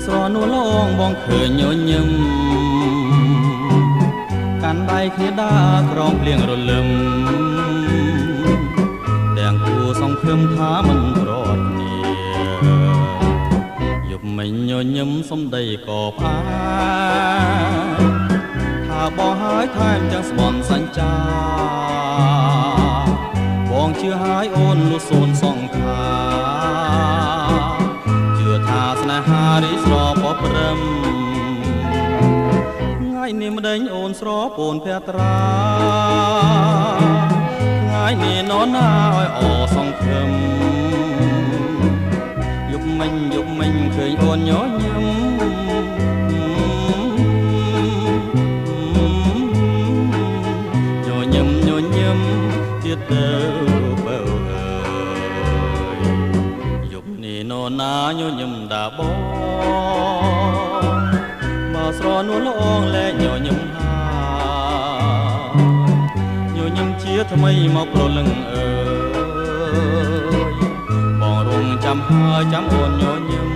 ស្រនួលងបងឃើញញញឹមកាន់ដៃគ្នាដើរក្រោមភ្លៀងរលឹមទាំងគូសង្ឃឹមថាមិនប្រត់គ្នាយប់មិញញញឹមសំដីក៏ផ្អាថាបងហើយថែមទាំងស្បន់សញ្ចាបងជឿហើយអូនលុះសូនសង្ខាជឿថាស្នេហារីស្រពព្រឹមថ្ងៃនេះម្ដេចអូនស្រពូនភត្រាថ្ងៃនេះនរណាឲ្យអសង្ឃឹមយប់មិញឃើញអូនញញឹមទៀតទៅបើអើយយប់នេះនរណាញញឹមដាបងបើស្រនួលអងលែងញញឹមហើយញញឹមជាថ្មីមកប្រលឹងអើយបងរងចាំហើយចាំអូនញញឹម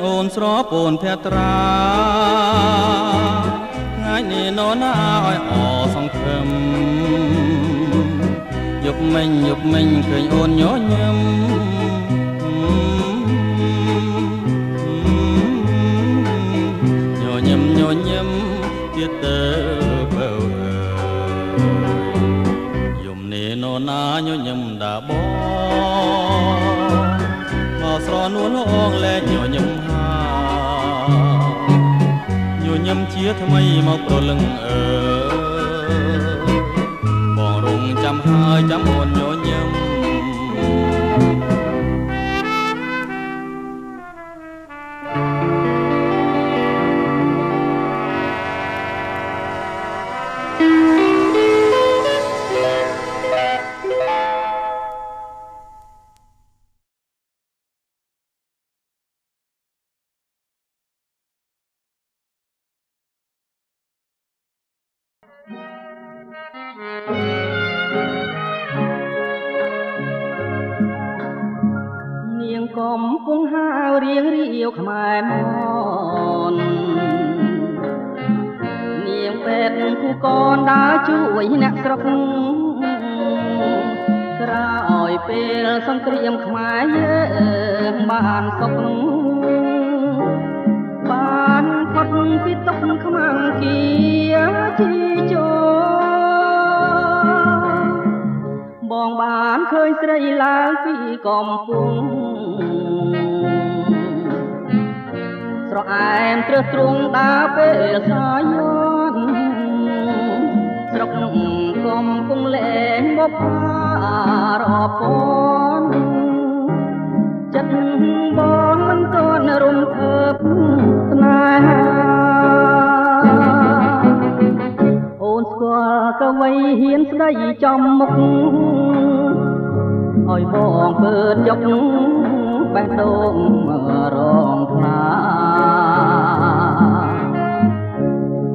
អូនស្រពូនភត្រាថ្ងៃនេះនរណាឲ្យអសង្ឃឹមយប់មិញឃើញអូនញញឹមញញឹមទៀតទៅបើយំនេះនរណាញញឹមដាបងមកស្រនួលអងលែងញញឹមញញឹមជាថ្មីមកប្រលឹងអើបងរងចាំហើយចាំអូនញញឹមនាងកំពុងហាវរៀងរាវខ្មែរមននាងពេទ្យគូកនដើរជួយអ្នកស្រុកក្រោយពេលសង្គ្រាមខ្មែរយើងបានសុខបានផុតពីទុក្ខខ្មាំងគៀជីចូលបងបានឃើញស្រីឡើងពីកំពុងស្រអែមត្រឹសទ្រង់ដើរពេលសាយន់ស្រុកកំពុងលែងបបរពនចិត្តបងមិនទាន់រំភើបស្នេហាអូនស្គាល់កវីហ៊ានស្ដីចំមុខឲ្យបងពើចុកបេះដូងរងថ្លា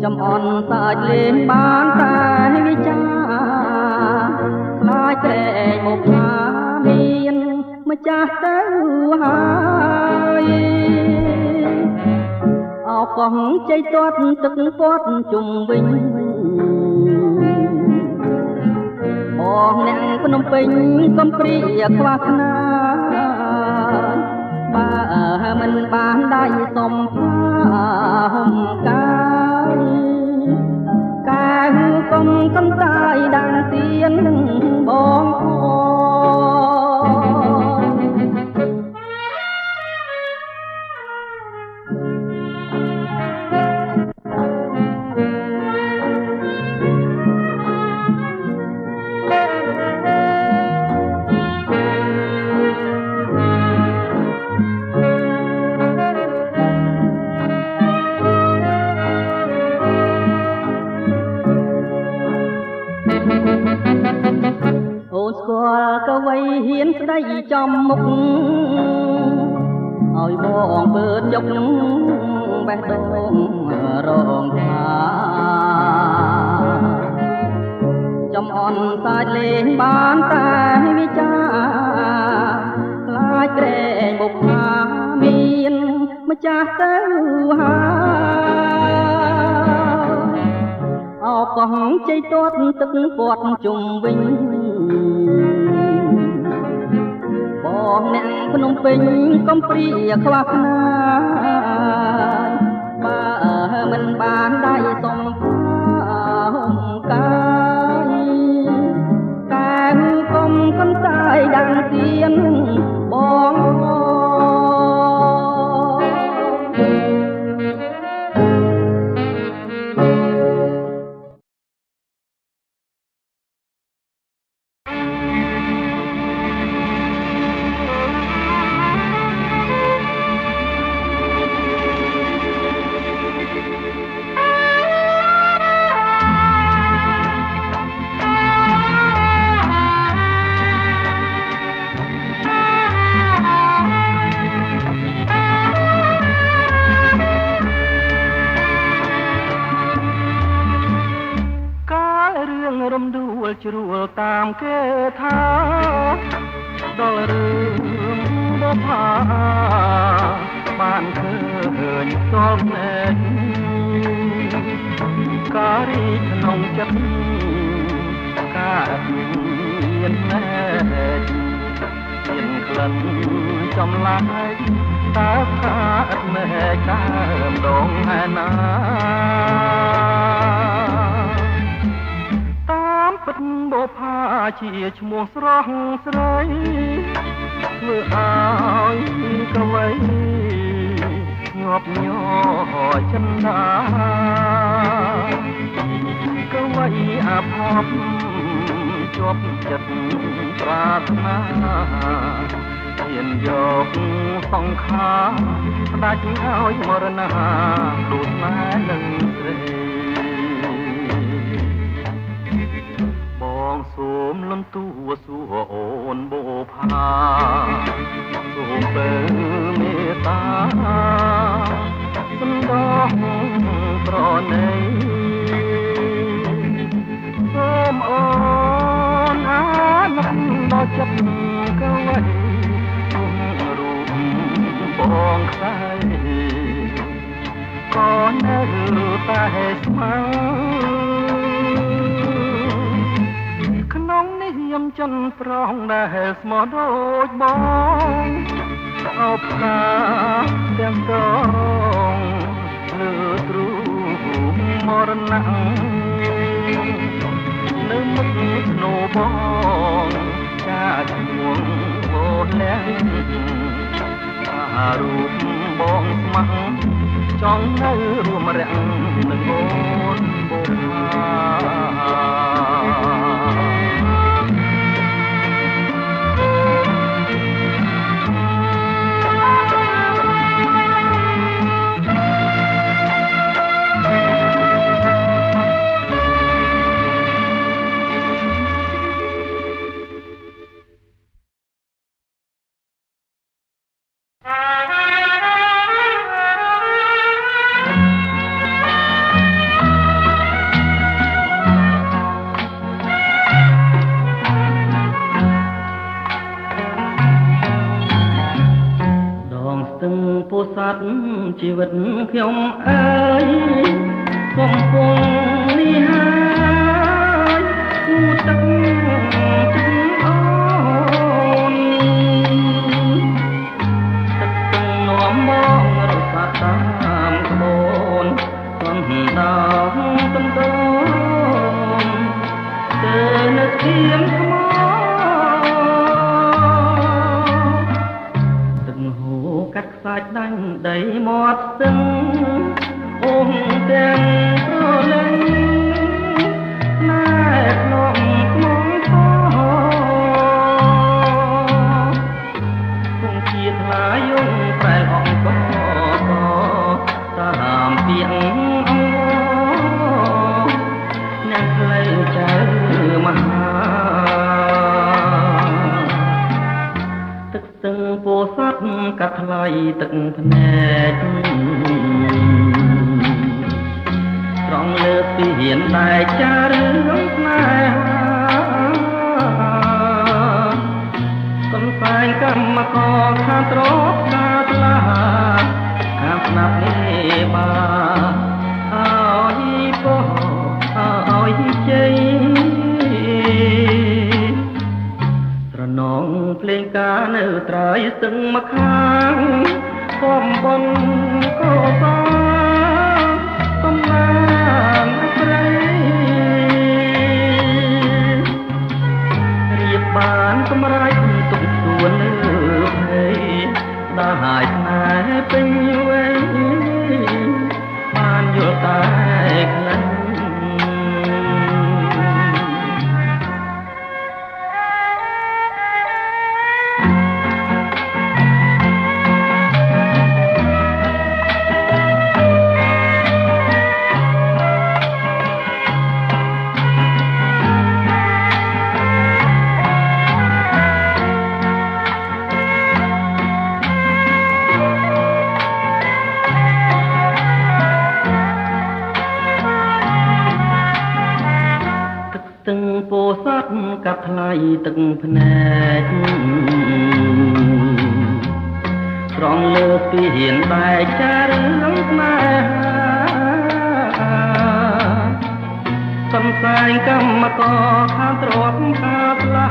ចំអន់សាច់លេងបានតែវិចាខ្លាចក្រែងមកថាមានម្ចាស់ទៅហើយអោកងជ័យទាត់ទឹកពាត់ជុំវិញអងអ្នកភ្នំពេញកំព្រាខ្វះខ្នាបើមិនបានដៃសំផាហុំកាយកុំកំតាយដានទៀនបងអ ដីចំមុខឲ្យបងពើចុកបេះដូងរងថាចំអន់សាច់លេងបានតែវិចាខ្លាចក្រែងបុប្ផាមានម្ចាស់ទៅហើយអោកងជ័យទាត់ទឹកពាត់ជុំវិញបងអ្នកភ្នំពេញកំព្រាខ្វះខ្នាយបើមិនបានដៃសុំហុំកាយកែវកុំកន្តាយដាំងទៀនបងជ្រួលតាមគេថាដល់រឿងបផាបានឃើញសោកណែនការីក្នុងចិត្តកើតមានណែមានក្លិនចំឡាយតើកើតមែដើមដងឯណាពិតបផាជាឈ្មោះស្រស់ស្រីធ្វើឲ្យកវីញាប់ញ័រចិនដាកវីអាភ័ព្វជាប់ចិត្តប្រាថ្នាហ៊ានយកសង្ខារផ្ដាច់ឲ្យមរណាដូចម៉ែនឹងស្រីសូមលំទួសួរអូនបូផាសូមបើមេត្តាសំដងប្រណីសូមអូនអាណិតដល់ចិត្តកវីសូមរូបបងខ្សែក៏នៅតែស្មើក្នុងនេះខ្ញុំចិនប្រងដែលស្មោះដូចបងអបកាទាំងដងលើទ្រូងមរណៈនៅមុខស្នូបងចាឈ្មោះអូនលែងអារូបបងស្មោះចង់នៅរួមរាំងនឹងអូនបូផាជីវិតខ្ញុំអើយកំពុងនេះហើយគូទឹកចិត្តអូនទឹកទាំងនាំបងរសាតាមក្បូនសំដៅទន្ទមទៅនៅស្គៀមថ្មកាត់ខ្សាច់ដាច់ដីមាត់ស្ទឹងអូនទាំងប្រលឹងណែក្នុងក្នុងគង់ជាថ្លាយងប្រែអង្កតាមពីអង្អ្នកផ្លូវចៅមហា កាត់ថ្លៃទឹកភ្នែកត្រង់លើកពីហ៊ានតែចារឿងស្នេហាកំសែងកម្មករខាងត្រប់ខាងថ្លាខាងស្នាប់នេះបាទឲ្យពោឲ្យជ័យត្រនងភ្លេងការនៅត្រើយស្ទឹងមកខាងខំបនក៏បានកំឡានព្រៃរៀបបានសម្រេចទុកទួនលើភ័យដល់ហើយស្នេហ៍ពេញវ័យបានយល់តែខ្លាំងទាំងពោស័តកាត់ថ្លៃទឹកភ្នែកត្រង់លើកពីហ៊ានបែកចារឿងស្នេហាសំសែងកម្មករខាងទ្របខាងថ្លា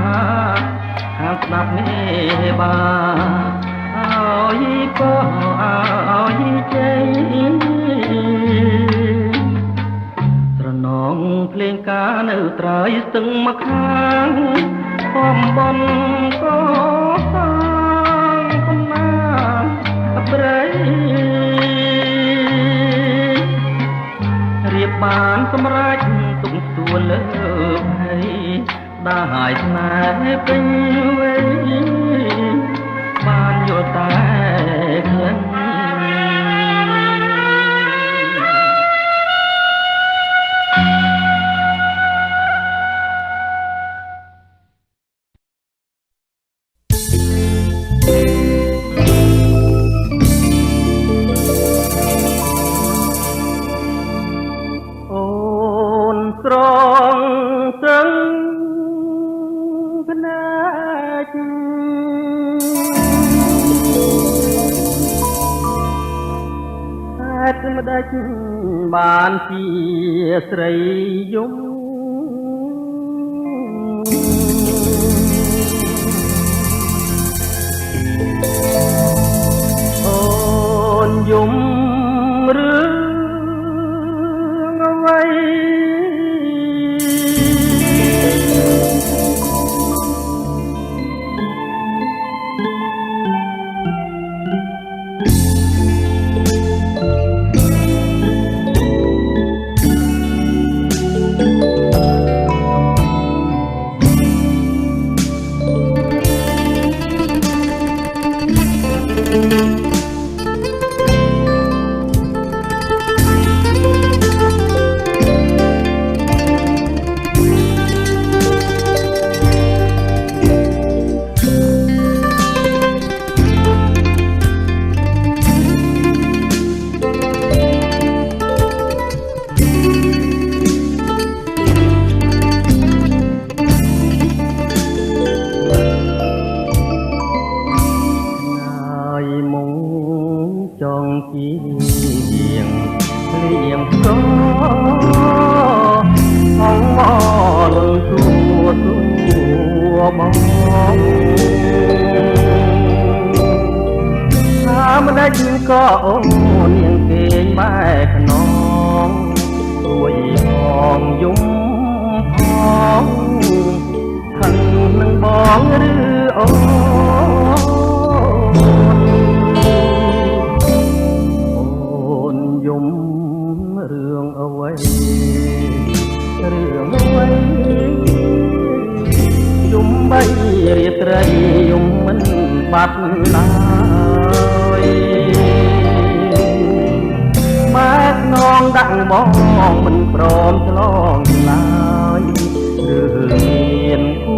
ខាងស្ដាប់នេះបាទឲ្យពោឲ្យជ័យនងភ្លេងការនៅត្រើយស្ទឹងមកខាងខំបនក៏សាងកំណានព្រៃរៀបបានសម្រេចទុកទួនលើភ័យដល់ហើយស្នេហ៍ពេញវ័យបានយល់តែខ្លាំងត្រង់ត្រឹងភ្នែកហេតុម្ដេចបានជាស្រីយំអូនយំរឿងអ្វីក៏អូននាងគេងបែកខ្នងជួយផងយំផងខឹងនឹងបងឬអូនយំរឿងអ្វីរឿងអ្វីយំបីរាត្រីយំមិនបាត់ឡើយម៉ែនងដាក់បងមិនព្រមឆ្លងឡើយឬមានគូ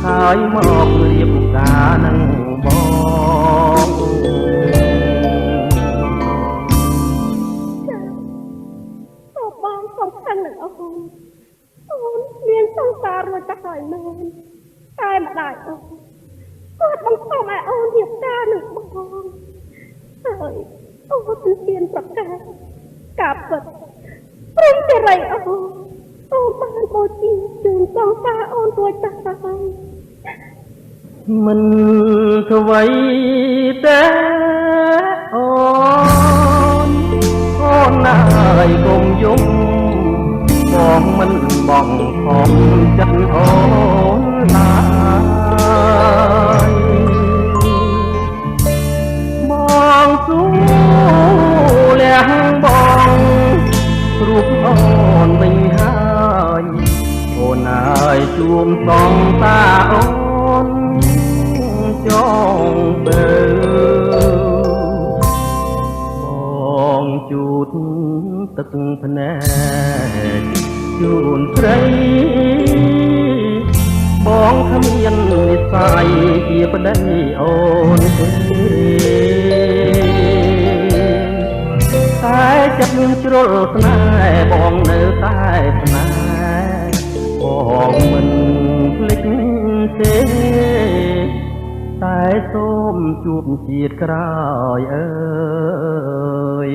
ហើយមករៀបការនឹងប ផងហើយអូនមានប្រកាសកាប់ពិតព្រមតែរៃអូនបានបូជាជូនសងតាអូនរួចតាហើយមិនអ្វីទេអូនណាយកុំយំបងមិនបងខំចិត្តអូនណាបងស៊ូលះបងរូបអូនវិញហើយអូនហើយជួមសងតាអូនចងបើបងជូតទឹកភ្នែកជូនស្រីបងគ្មាននិស្ស័យជាប្តីអូនទេតែចិត្តជ្រុលស្នេហ៍បងនៅតែស្នេហ៍បងមិនភ្លេចទេតែសូមជួបជាតិក្រោយអើយ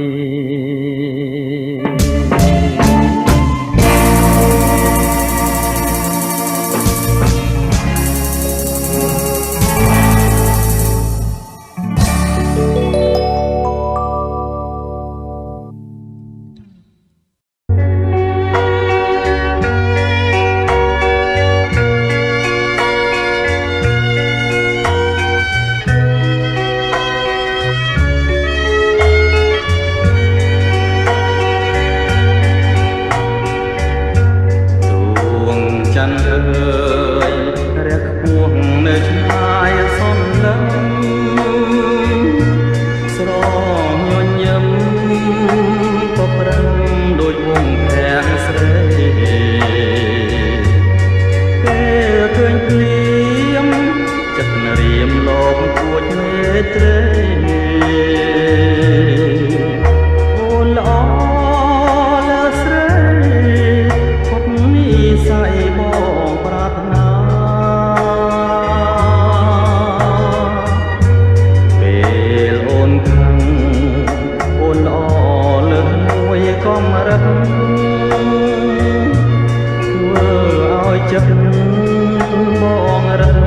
បងរឹង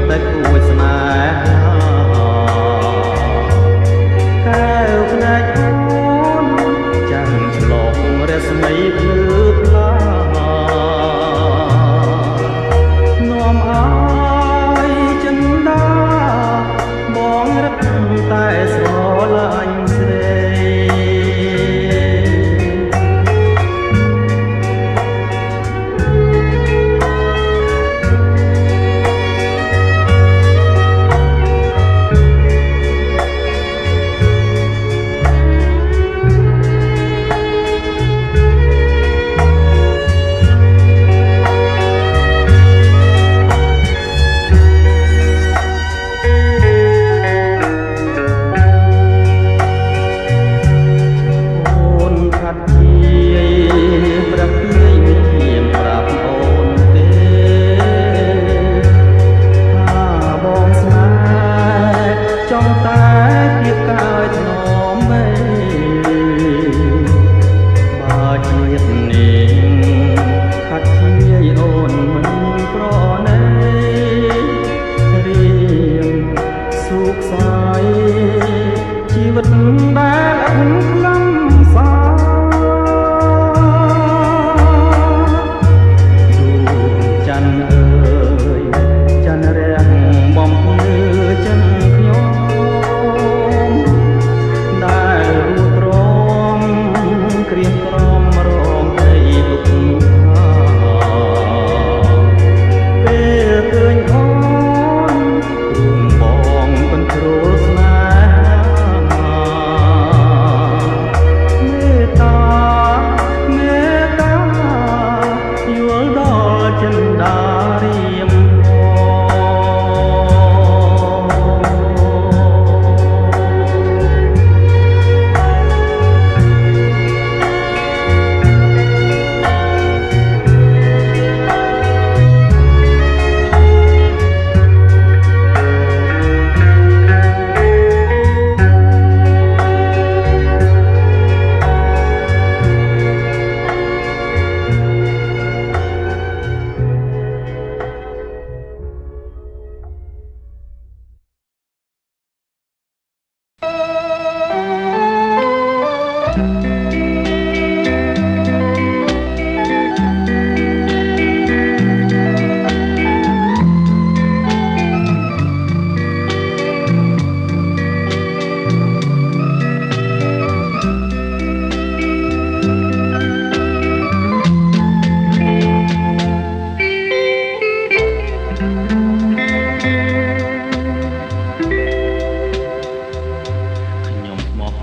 តែគួចស្នេហា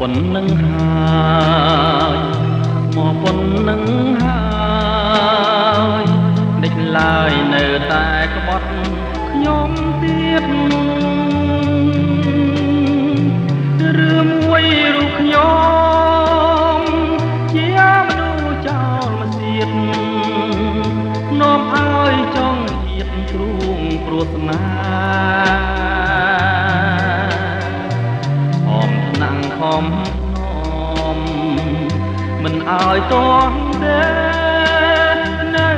ប៉ុណ្ណឹងហើយមកប៉ុណ្ណឹងហើយដេចឡើយនៅតែក្បត់ខ្ញុំទៀតឬមួយរូបខ្ញុំជាមនុស្សចោលមកទៀតនាំឲ្យចង់អៀតទ្រូងព្រោះស្នាខំមិនឲ្យតន់ទេនៅ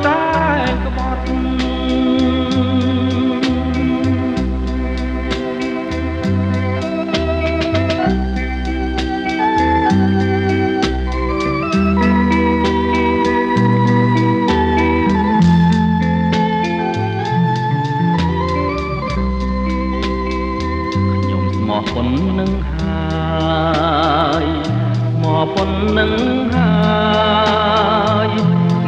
តែក្បត់ខ្ញុំស្មោះប៉ុណ្ណឹងហើយមកប៉ុណ្ណឹងហើយ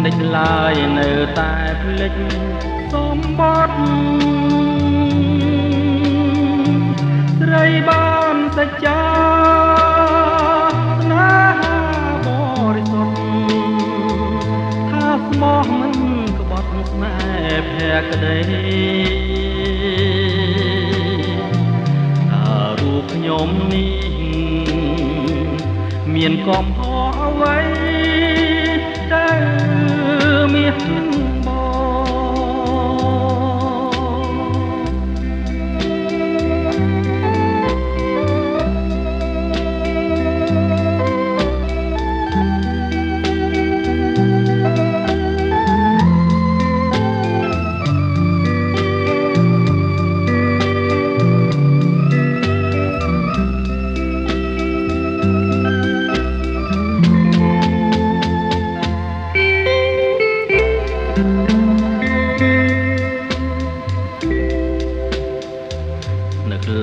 ដេចឡើយនៅតែភ្លេចសម្បត្តិស្រីបានសច្ចាស្នេហាបរិសុទ្ធថាស្មោះមិនក្បត់ស្នេហ៍ភក្តីរូបខ្ញុំនេះមានកំហុសអ្វីតែមាន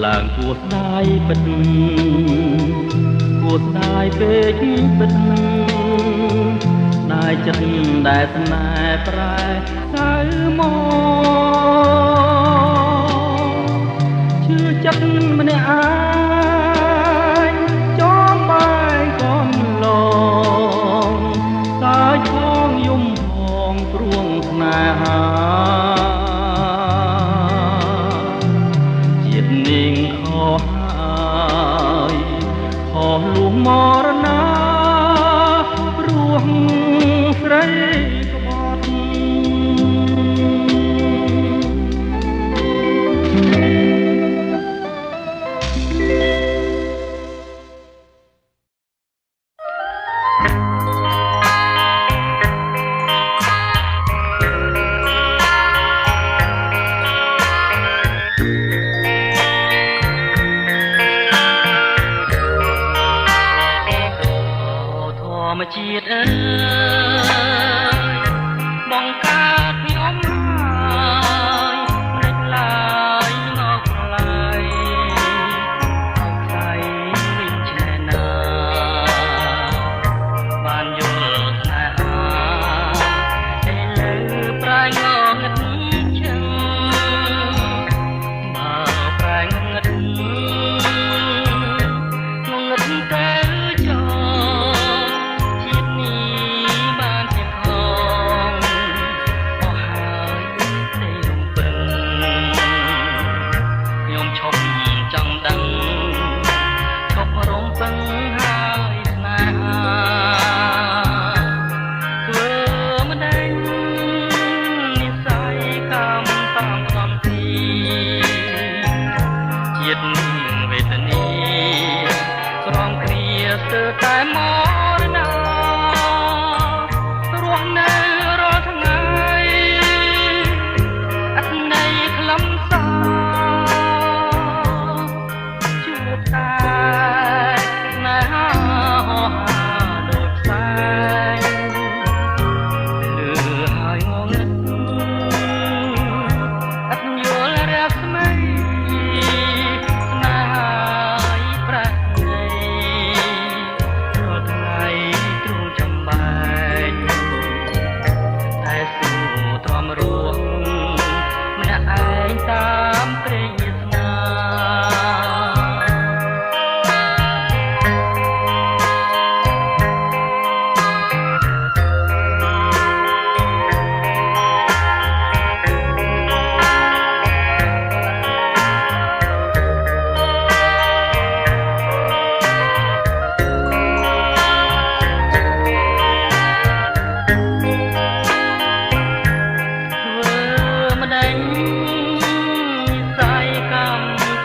ឡើងគួរស្ដាយពិតគួរស្ដាយពេកពិតស្ដាយចិត្តដែលស្នេហ៍ប្រែសៅមកជឿចិត្តម្នាក់ឯងចំបែកកំឡងតែផងយំផងព្រួងស្នេហានាងខុសហើយខុសលួងមរណាព្រោះស្រីក្បត់ជាតិអើយបងកើតខ្ញុំហើយព្រឹកឡើយមកឡើយអោខ្សែវិញឆ្នេរណាបានយល់ស្នេហាឯលើប្រែងងឹតជឹងមកប្រែងងឹតតែជាតិ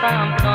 តាមផ្ល